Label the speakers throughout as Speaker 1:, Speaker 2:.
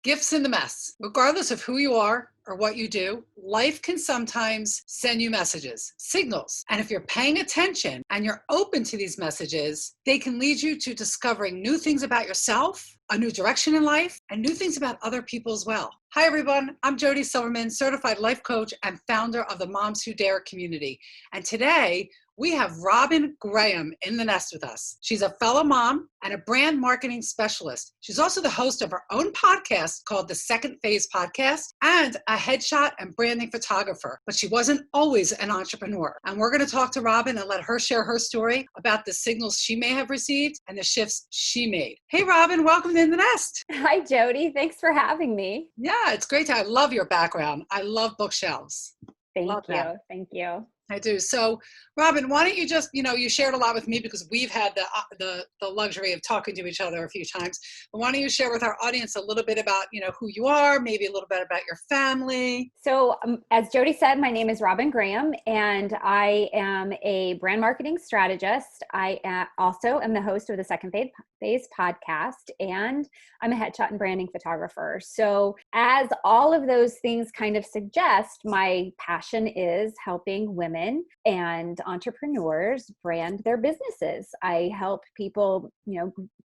Speaker 1: Gifts in the mess. Regardless of who you are or what you do, life can sometimes send you messages, signals. And if you're paying attention and you're open to these messages, they can lead you to discovering new things about yourself, a new direction in life, and new things about other people as well. Hi, everyone. I'm Jody Silverman, certified life coach and founder of the Moms Who Dare community. And today, we have Robyn Graham in the nest with us. She's a fellow mom and a brand marketing specialist. She's also the host of her own podcast called the Second Phase Podcast and a headshot and branding photographer. But she wasn't always an entrepreneur. And we're going to talk to Robyn and let her share her story about the signals she may have received and the shifts she made. Hey, Robyn, welcome to In the Nest.
Speaker 2: Hi, Jody. Thanks for having me.
Speaker 1: Yeah, it's great. I love your background. I love bookshelves.
Speaker 2: Thank you. Thank you.
Speaker 1: I do. So, Robyn, why don't you just, you shared a lot with me because we've had the luxury of talking to each other a few times. But why don't you share with our audience a little bit about, who you are, maybe a little bit about your family.
Speaker 2: So as Jody said, my name is Robyn Graham, and I am a brand marketing strategist. I also am the host of the Second Phase podcast, and I'm a headshot and branding photographer. So as all of those things kind of suggest, my passion is helping women and entrepreneurs brand their businesses. I help people,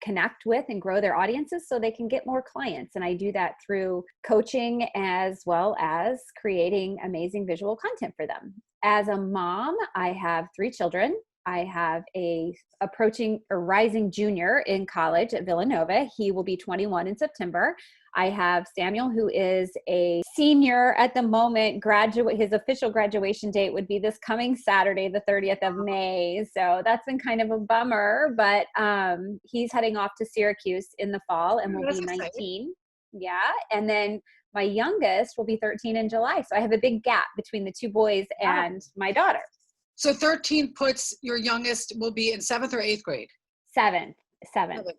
Speaker 2: connect with and grow their audiences so they can get more clients. And I do that through coaching as well as creating amazing visual content for them. As a mom, I have 3 children. I have a rising junior in college at Villanova. He will be 21 in September. I have Samuel, who is a senior at the moment. His official graduation date would be this coming Saturday, the 30th of May. So that's been kind of a bummer, but he's heading off to Syracuse in the fall and will be 19. Exciting. Yeah. And then my youngest will be 13 in July. So I have a big gap between the 2 boys and my daughter.
Speaker 1: So 13 puts your youngest will be in 7th or 8th grade?
Speaker 2: 7th.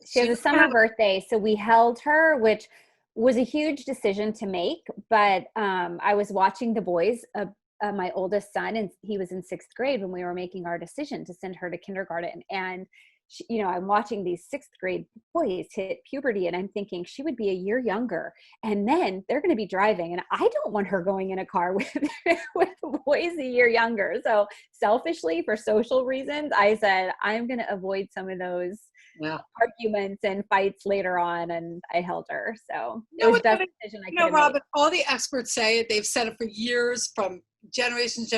Speaker 2: She has a summer birthday. So we held her, which was a huge decision to make. But I was watching the boys, my oldest son, and he was in 6th grade when we were making our decision to send her to kindergarten. And I'm watching these 6th grade boys hit puberty, and I'm thinking she would be a year younger, and then they're going to be driving, and I don't want her going in a car with boys a year younger. So selfishly, for social reasons, I said I'm going to avoid some of those arguments and fights later on, and I held her. So it was the best decision I could have
Speaker 1: Robyn,
Speaker 2: made.
Speaker 1: all the experts say it. They've said it for years, from generations,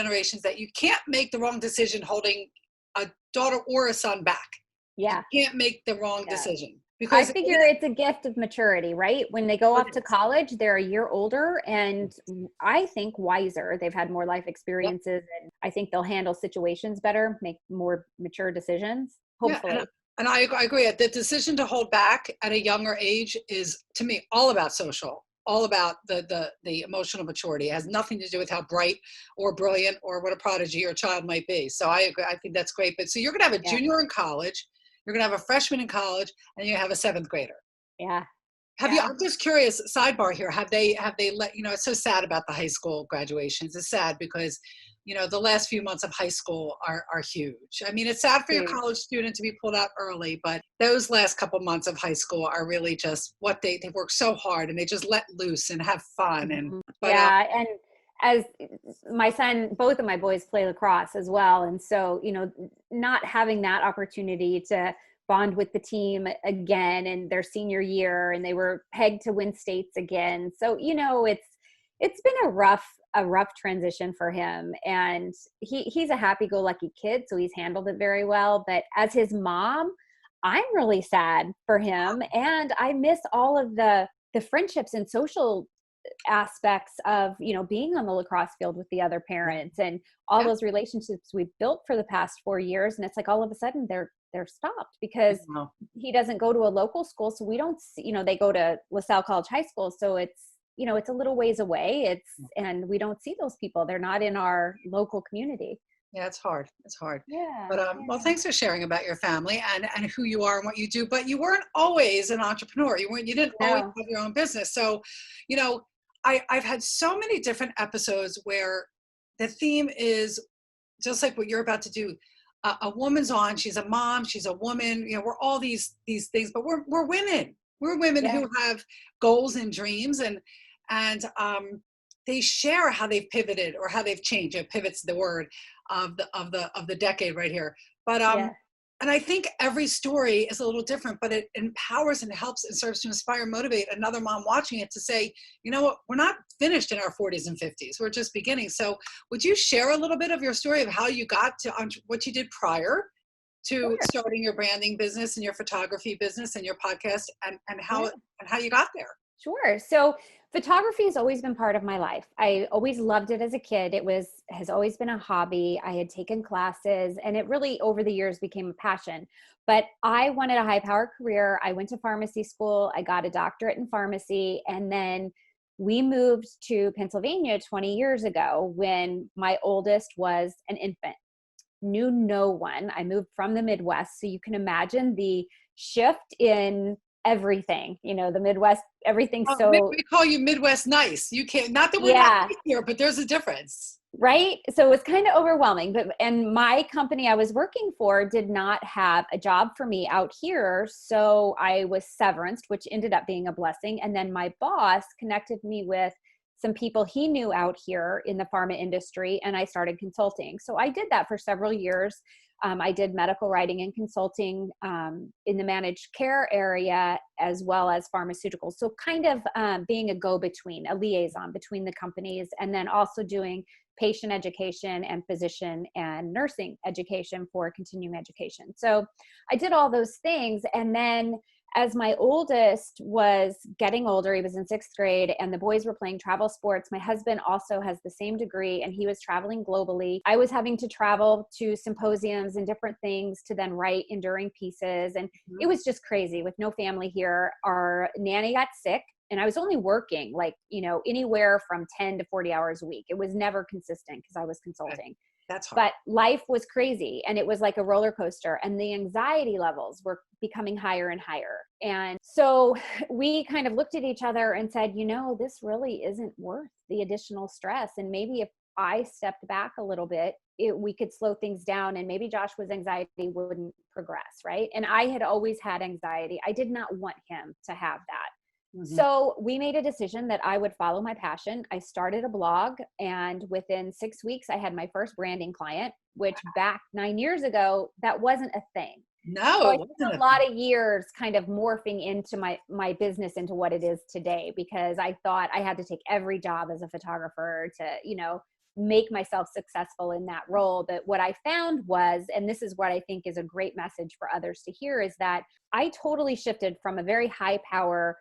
Speaker 1: that you can't make the wrong decision holding a daughter or a son back.
Speaker 2: Yeah.
Speaker 1: You can't make the wrong decision. Because
Speaker 2: I figure it's a gift of maturity, right? When they go off to college, they're a year older and I think wiser. They've had more life experiences and I think they'll handle situations better, make more mature decisions, hopefully.
Speaker 1: Yeah, and I agree. The decision to hold back at a younger age is, to me, all about social, all about the emotional maturity. It has nothing to do with how bright or brilliant or what a prodigy your child might be. So I agree. I think that's great. But so you're going to have a junior in college. You're going to have a freshman in college, and you have a 7th grader.
Speaker 2: Yeah.
Speaker 1: You? I'm just curious. Sidebar here. Have they let It's so sad about the high school graduations. It's sad because, the last few months of high school are huge. I mean, it's sad for your college student to be pulled out early, but those last couple months of high school are really just what they work so hard and they just let loose and have fun. And
Speaker 2: and as my son, both of my boys play lacrosse as well. And so, not having that opportunity to bond with the team again in their senior year, and they were pegged to win states again. So, it's been a rough transition for him. And he's a happy-go-lucky kid, so he's handled it very well. But as his mom, I'm really sad for him. And I miss all of the friendships and social aspects of being on the lacrosse field with the other parents and all those relationships we built for the past 4 years, and it's like all of a sudden they're stopped because he doesn't go to a local school, so we don't see, they go to LaSalle College High School, so it's it's a little ways away, and we don't see those people. They're not in our local community.
Speaker 1: Yeah, it's hard.
Speaker 2: Yeah.
Speaker 1: But well, thanks for sharing about your family and who you are and what you do. But you weren't always an entrepreneur. You didn't always have your own business. So, I've had so many different episodes where the theme is just like what you're about to do. A woman's on. She's a mom. She's a woman. We're all these things, but we're women. We're women
Speaker 2: Yeah.
Speaker 1: who have goals and dreams, and they share how they've pivoted or how they've changed. Pivot's the word of the decade right here. But
Speaker 2: Yeah.
Speaker 1: and I think every story is a little different, but it empowers and helps and serves to inspire and motivate another mom watching it to say, you know what, we're not finished in our 40s and 50s. We're just beginning. So would you share a little bit of your story of how you got to what you did prior to
Speaker 2: Sure.
Speaker 1: starting your branding business and your photography business and your podcast, and
Speaker 2: Yeah.
Speaker 1: how you got there?
Speaker 2: Sure. So photography has always been part of my life. I always loved it as a kid. Has always been a hobby. I had taken classes and it really over the years became a passion. But I wanted a high power career. I went to pharmacy school. I got a doctorate in pharmacy, and then we moved to Pennsylvania 20 years ago when my oldest was an infant. Knew no one. I moved from the Midwest, so you can imagine the shift in everything. The Midwest, everything's
Speaker 1: Oh,
Speaker 2: so,
Speaker 1: we call you Midwest nice. You can't, not that we're not
Speaker 2: yeah,
Speaker 1: nice here, but there's a difference.
Speaker 2: right? So it was kind of overwhelming. And my company I was working for did not have a job for me out here. So I was severanced, which ended up being a blessing. And then my boss connected me with some people he knew out here in the pharma industry, and I started consulting. So I did that for several years. I did medical writing and consulting in the managed care area as well as pharmaceuticals. So kind of being a go-between, a liaison between the companies, and then also doing patient education and physician and nursing education for continuing education. So I did all those things. And then as my oldest was getting older, he was in 6th grade and the boys were playing travel sports. My husband also has the same degree and he was traveling globally. I was having to travel to symposiums and different things to then write enduring pieces. And it was just crazy with no family here. Our nanny got sick and I was only working anywhere from 10 to 40 hours a week. It was never consistent because I was consulting.
Speaker 1: That's hard.
Speaker 2: But life was crazy and it was like a roller coaster, and the anxiety levels were becoming higher and higher. And so we kind of looked at each other and said, this really isn't worth the additional stress. And maybe if I stepped back a little bit, we could slow things down, and maybe Joshua's anxiety wouldn't progress. Right. And I had always had anxiety. I did not want him to have that.
Speaker 1: Mm-hmm.
Speaker 2: So we made a decision that I would follow my passion. I started a blog, and within 6 weeks, I had my first branding client, which back 9 years ago, that wasn't a thing.
Speaker 1: No,
Speaker 2: So I
Speaker 1: it
Speaker 2: spent
Speaker 1: wasn't
Speaker 2: a lot of years kind of morphing into my business into what it is today, because I thought I had to take every job as a photographer to, make myself successful in that role. But what I found was, and this is what I think is a great message for others to hear, is that I totally shifted from a very high power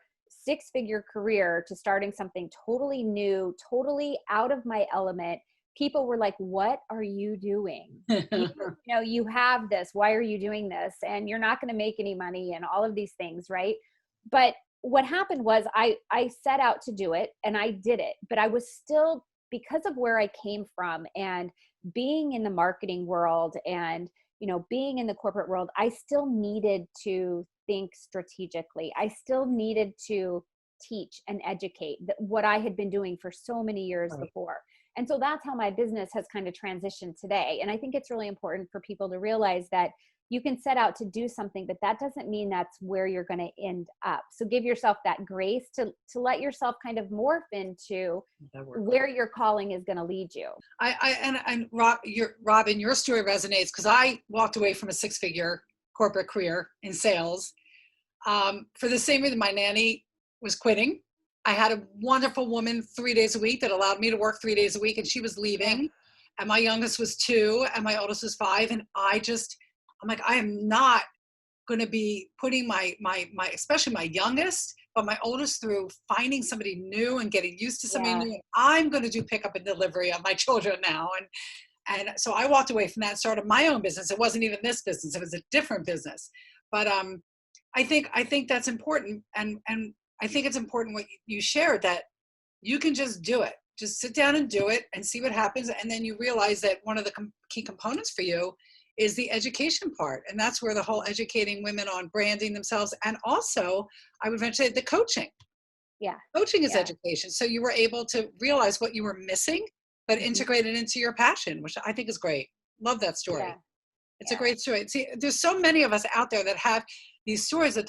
Speaker 2: 6-figure career to starting something totally new, totally out of my element. People were like, what are you doing? You have this, why are you doing this? And you're not going to make any money and all of these things. Right. But what happened was I set out to do it and I did it, but I was still, because of where I came from and being in the marketing world and, being in the corporate world, I still needed to think strategically. I still needed to teach and educate what I had been doing for so many years before. And so that's how my business has kind of transitioned today. And I think it's really important for people to realize that you can set out to do something, but that doesn't mean that's where you're going to end up. So give yourself that grace to let yourself kind of morph into where your calling is going to lead you.
Speaker 1: Robyn, your story resonates because I walked away from a 6-figure corporate career in sales for the same reason. My nanny was quitting. I had a wonderful woman 3 days a week that allowed me to work 3 days a week, and she was leaving. And my youngest was 2 and my oldest was 5. And I'm like, I am not going to be putting my especially my youngest, but my oldest, through finding somebody new and getting used to somebody new. And I'm going to do pickup and delivery on my children now. And so I walked away from that and started my own business. It wasn't even this business. It was a different business. But I think that's important. And I think it's important what you shared, that you can just do it. Just sit down and do it and see what happens. And then you realize that one of the key components for you is the education part. And that's where the whole educating women on branding themselves, and also I would venture the coaching.
Speaker 2: Yeah.
Speaker 1: Coaching is education. So you were able to realize what you were missing, but integrate it into your passion, which I think is great. Love that story. It's a great story. See, there's so many of us out there that have these stories that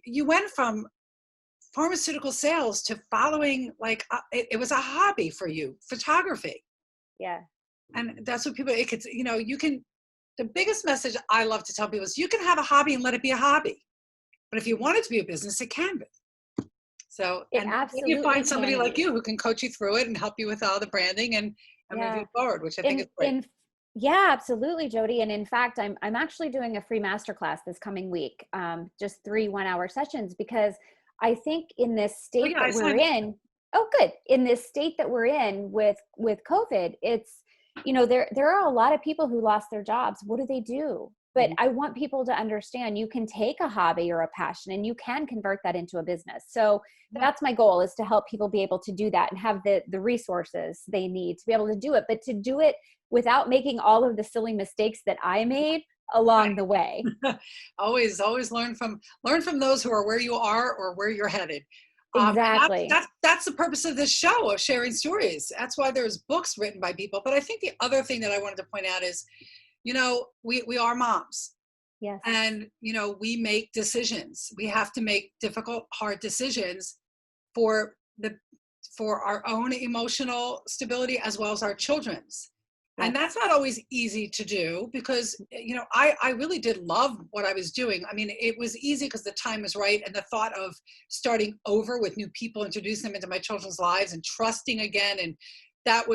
Speaker 1: you went from pharmaceutical sales to following, like, it was a hobby for you, photography.
Speaker 2: Yeah.
Speaker 1: And that's what people, it could, you can, the biggest message I love to tell people is you can have a hobby and let it be a hobby. But if you want it to be a business, it can be. So,
Speaker 2: It
Speaker 1: and maybe you
Speaker 2: absolutely
Speaker 1: find somebody
Speaker 2: can
Speaker 1: like
Speaker 2: be.
Speaker 1: you who can coach you through it and help you with all the branding and move
Speaker 2: Yeah.
Speaker 1: you forward, which I think
Speaker 2: In
Speaker 1: is great.
Speaker 2: in Yeah, absolutely, Jody. And in fact, I'm actually doing a free masterclass this coming week, just 3 1-hour sessions, because I think in this
Speaker 1: Oh
Speaker 2: state
Speaker 1: yeah, I
Speaker 2: that we're
Speaker 1: signed up.
Speaker 2: in, oh good, in this state that we're in with COVID, it's, there are a lot of people who lost their jobs. What do they do? But
Speaker 1: Mhm.
Speaker 2: I want people to understand you can take a hobby or a passion and you can convert that into a business. So
Speaker 1: Yeah.
Speaker 2: that's my goal, is to help people be able to do that and have the resources they need to be able to do it, but to do it without making all of the silly mistakes that I made along the way.
Speaker 1: Always learn from those who are where you are or where you're headed. And that's,
Speaker 2: Exactly.
Speaker 1: that's that's the purpose of this show, of sharing stories. That's why there's books written by people. But I think the other thing that I wanted to point out is, we are moms,
Speaker 2: Yes.
Speaker 1: and we make decisions. We have to make difficult, hard decisions for the for our own emotional stability as well as our children's. And
Speaker 2: Yes.
Speaker 1: that's not always easy to do because, I really did love what I was doing. I mean, it was easy because the time was right. And the thought of starting over with new people, introducing them into my children's lives and trusting again. And that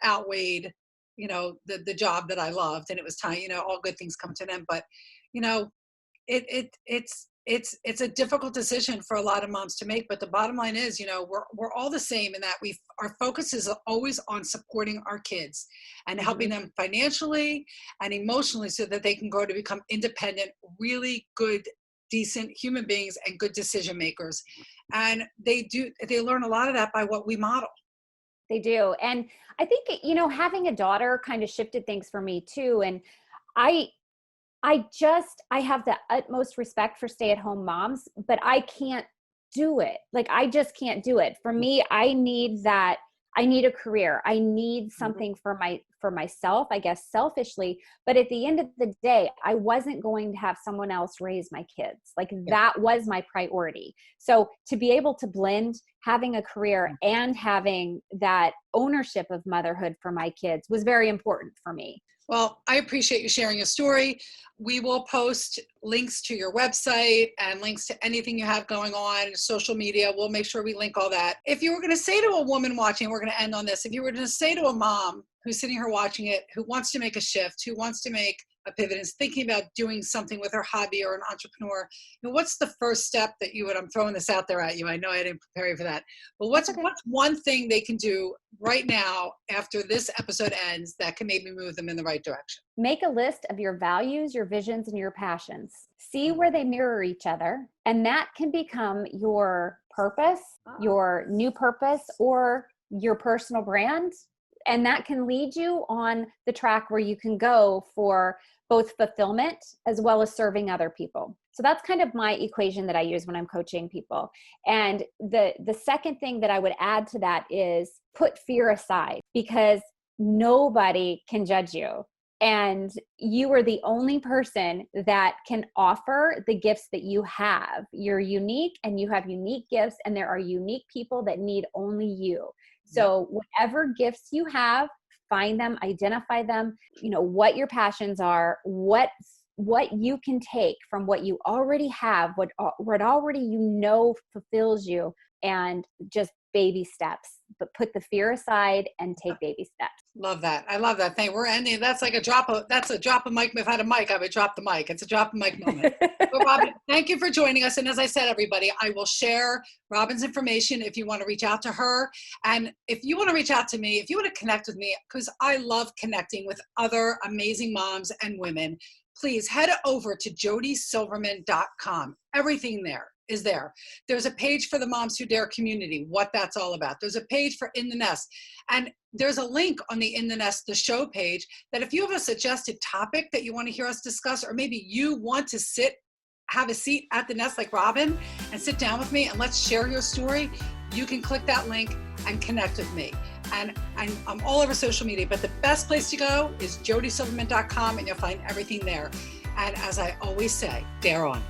Speaker 1: outweighed, the job that I loved. And it was time, all good things come to an end. But, you know, it's a difficult decision for a lot of moms to make, but the bottom line is, we're all the same in that our focus is always on supporting our kids and helping
Speaker 2: Mhm.
Speaker 1: them financially and emotionally so that they can grow to become independent, really good, decent human beings and good decision makers. And they learn a lot of that by what we model.
Speaker 2: They do. And I think, having a daughter kind of shifted things for me too. And I I have the utmost respect for stay-at-home moms, but I can't do it. Like, I just can't do it. For me, I need a career. I need
Speaker 1: Mhm.
Speaker 2: something for myself, I guess selfishly, but at the end of the day, I wasn't going to have someone else raise my kids. Like,
Speaker 1: Yeah.
Speaker 2: that was my priority. So to be able to blend having a career and having that ownership of motherhood for my kids was very important for me.
Speaker 1: Well, I appreciate you sharing your story. We will post links to your website and links to anything you have going on, social media. We'll make sure we link all that. If you were going to say to a woman watching, we're going to end on this. If you were going to say to a mom who's sitting here watching it, who wants to make a shift, who wants to make a pivot, is thinking about doing something with her hobby or an entrepreneur, what's the first step that I'm throwing this out there at you. I know I didn't prepare you for that, but
Speaker 2: That's
Speaker 1: what's
Speaker 2: okay.
Speaker 1: one thing they can do right now after this episode ends that can maybe move them in the right direction?
Speaker 2: Make a list of your values, your visions, and your passions. See where they mirror each other, and that can become your purpose, your new purpose, or your personal brand. And that can lead you on the track where you can go for both fulfillment as well as serving other people. So that's kind of my equation that I use when I'm coaching people. And the second thing that I would add to that is put fear aside, because nobody can judge you. And you are the only person that can offer the gifts that you have. You're unique and you have unique gifts, and there are unique people that need only you.
Speaker 1: Yeah.
Speaker 2: So whatever gifts you have, find them, identify them, what your passions are, what you can take from what you already have, what already fulfills you, and just baby steps. But put the fear aside and take baby steps.
Speaker 1: Love that. I love that thing. We're ending. That's a drop of mic. If I had a mic, I would drop the mic. It's a drop of mic moment. But Robyn, thank you for joining us. And as I said, everybody, I will share Robyn's information if you want to reach out to her. And if you want to reach out to me, if you want to connect with me, because I love connecting with other amazing moms and women, please head over to jodysilverman.com. Everything there is there. There's a page for the Moms Who Dare community, what that's all about. There's a page for In the Nest. And there's a link on the In the Nest, the show page, that if you have a suggested topic that you want to hear us discuss, or maybe you want to have a seat at the nest like Robyn and sit down with me and let's share your story, you can click that link and connect with me. And I'm all over social media, but the best place to go is jodysilverman.com, and you'll find everything there. And as I always say, dare on.